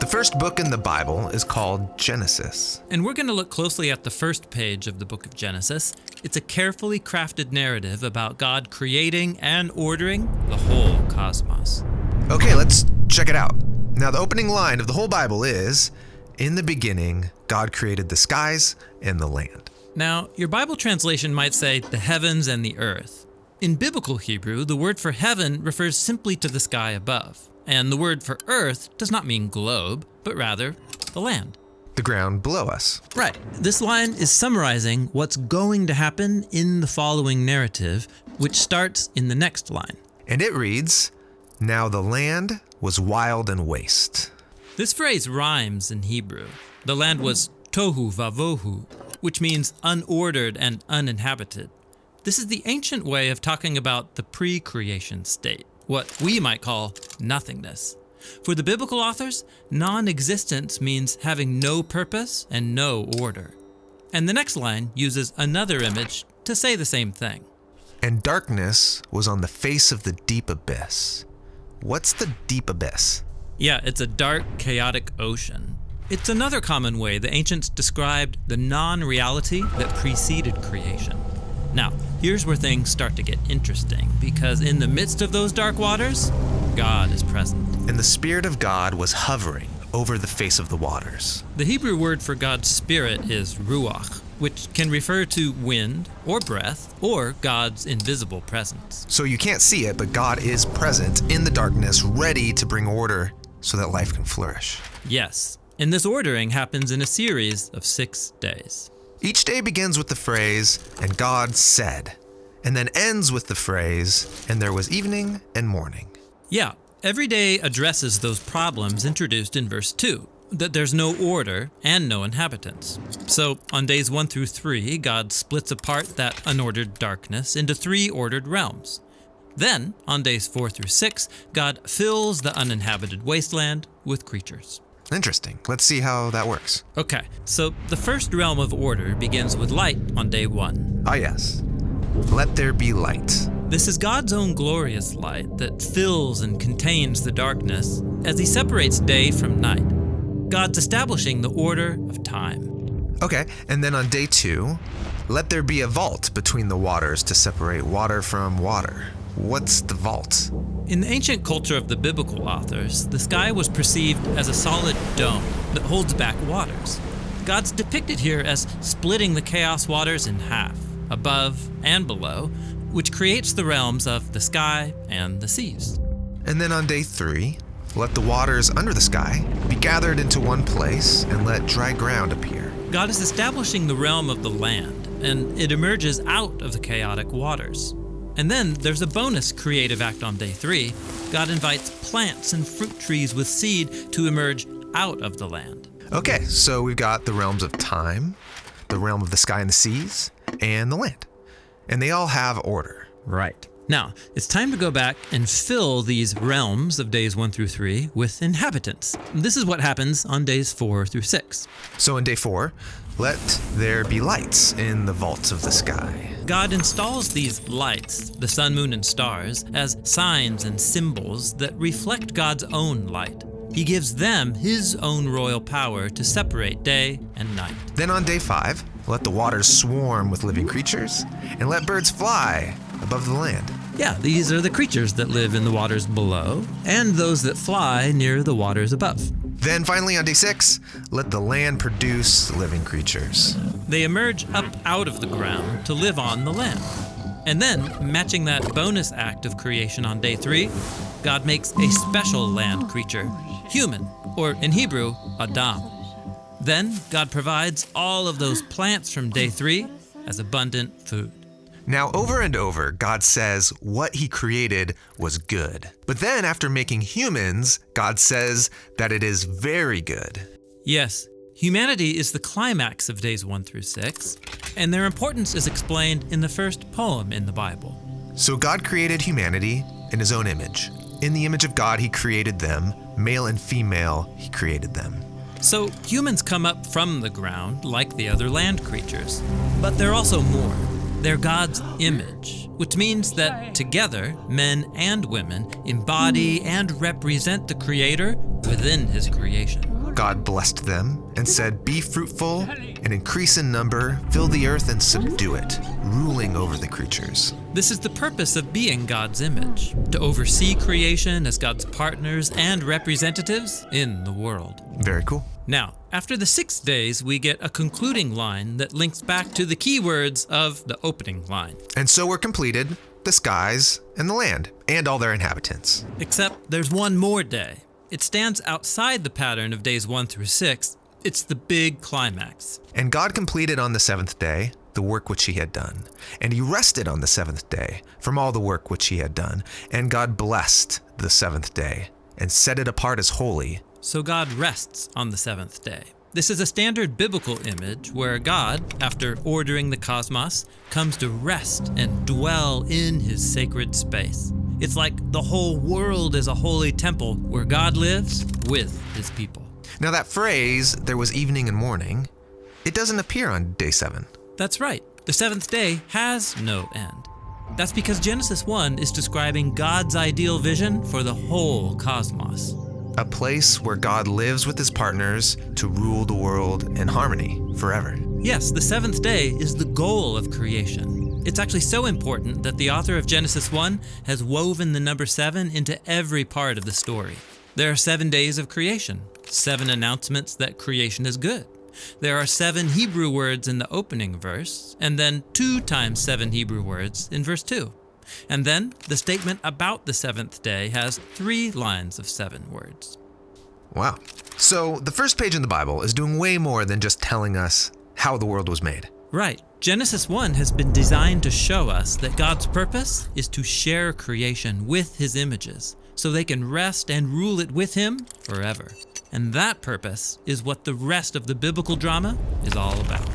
The first book in the Bible is called Genesis. And we're going to look closely at the first page of the book of Genesis. It's a carefully crafted narrative about God creating and ordering the whole cosmos. Okay, let's check it out. Now, the opening line of the whole Bible is, "In the beginning, God created the skies and the land." Now, your Bible translation might say the heavens and the earth. In biblical Hebrew, the word for heaven refers simply to the sky above. And the word for earth does not mean globe, but rather the land. The ground below us. Right. This line is summarizing what's going to happen in the following narrative, which starts in the next line. And it reads, "Now the land was wild and waste." This phrase rhymes in Hebrew. The land was tohu vavohu, which means unordered and uninhabited. This is the ancient way of talking about the pre-creation state, what we might call nothingness. For the biblical authors, non-existence means having no purpose and no order. And the next line uses another image to say the same thing. "And darkness was on the face of the deep abyss." What's the deep abyss? Yeah, it's a dark, chaotic ocean. It's another common way the ancients described the non-reality that preceded creation. Now, here's where things start to get interesting, because in the midst of those dark waters, God is present. And the Spirit of God was hovering over the face of the waters. The Hebrew word for God's Spirit is ruach, which can refer to wind or breath or God's invisible presence. So you can't see it, but God is present in the darkness, ready to bring order so that life can flourish. Yes, and this ordering happens in a series of 6 days. Each day begins with the phrase, "And God said," and then ends with the phrase, "And there was evening and morning." Yeah, every day addresses those problems introduced in verse 2, that there's no order and no inhabitants. So on days 1 through 3, God splits apart that unordered darkness into 3 ordered realms. Then, on days 4 through 6, God fills the uninhabited wasteland with creatures. Interesting. Let's see how that works. Okay, so the first realm of order begins with light on day 1. Ah, yes. Let there be light. This is God's own glorious light that fills and contains the darkness as he separates day from night. God's establishing the order of time. Okay, and then on day 2, let there be a vault between the waters to separate water from water. What's the vault? In the ancient culture of the biblical authors, the sky was perceived as a solid dome that holds back waters. God's depicted here as splitting the chaos waters in half, above and below, which creates the realms of the sky and the seas. And then on day 3, let the waters under the sky be gathered into one place and let dry ground appear. God is establishing the realm of the land, and it emerges out of the chaotic waters. And then there's a bonus creative act on day 3. God invites plants and fruit trees with seed to emerge out of the land. Okay, so we've got the realms of time, the realm of the sky and the seas, and the land. And they all have order. Right. Now, it's time to go back and fill these realms of days 1 through 3 with inhabitants. This is what happens on days 4 through 6. So in day 4, let there be lights in the vaults of the sky. God installs these lights, the sun, moon, and stars, as signs and symbols that reflect God's own light. He gives them his own royal power to separate day and night. Then on day 5, let the waters swarm with living creatures, and let birds fly above the land. Yeah, these are the creatures that live in the waters below, and those that fly near the waters above. Then finally on day 6, let the land produce living creatures. They emerge up out of the ground to live on the land. And then, matching that bonus act of creation on day 3, God makes a special land creature, human, or in Hebrew, Adam. Then God provides all of those plants from day 3 as abundant food. Now, over and over, God says what he created was good. But then after making humans, God says that it is very good. Yes, humanity is the climax of days 1 through 6, and their importance is explained in the first poem in the Bible. So God created humanity in his own image. In the image of God, he created them. Male and female, he created them. So humans come up from the ground like the other land creatures, but they're also more. They're God's image, which means that together, men and women embody and represent the Creator within his creation. God blessed them and said, "Be fruitful and increase in number, fill the earth and subdue it, ruling over the creatures." This is the purpose of being God's image, to oversee creation as God's partners and representatives in the world. Very cool. Now, after the 6 days, we get a concluding line that links back to the key words of the opening line. And so were completed the skies and the land and all their inhabitants. Except there's one more day. It stands outside the pattern of days 1 through 6. It's the big climax. And God completed on the seventh day the work which he had done. And he rested on the seventh day from all the work which he had done. And God blessed the seventh day and set it apart as holy. So God rests on the seventh day. This is a standard biblical image where God, after ordering the cosmos, comes to rest and dwell in his sacred space. It's like the whole world is a holy temple where God lives with his people. Now that phrase, "there was evening and morning," it doesn't appear on day 7. That's right. The seventh day has no end. That's because Genesis 1 is describing God's ideal vision for the whole cosmos. A place where God lives with his partners to rule the world in harmony forever. Yes, the seventh day is the goal of creation. It's actually so important that the author of Genesis 1 has woven the number 7 into every part of the story. There are 7 days of creation, 7 announcements that creation is good. There are 7 Hebrew words in the opening verse, and then 2 times 7 Hebrew words in verse 2. And then the statement about the seventh day has 3 lines of 7 words. Wow. So the first page in the Bible is doing way more than just telling us how the world was made. Right. Genesis 1 has been designed to show us that God's purpose is to share creation with his images, so they can rest and rule it with him forever. And that purpose is what the rest of the biblical drama is all about.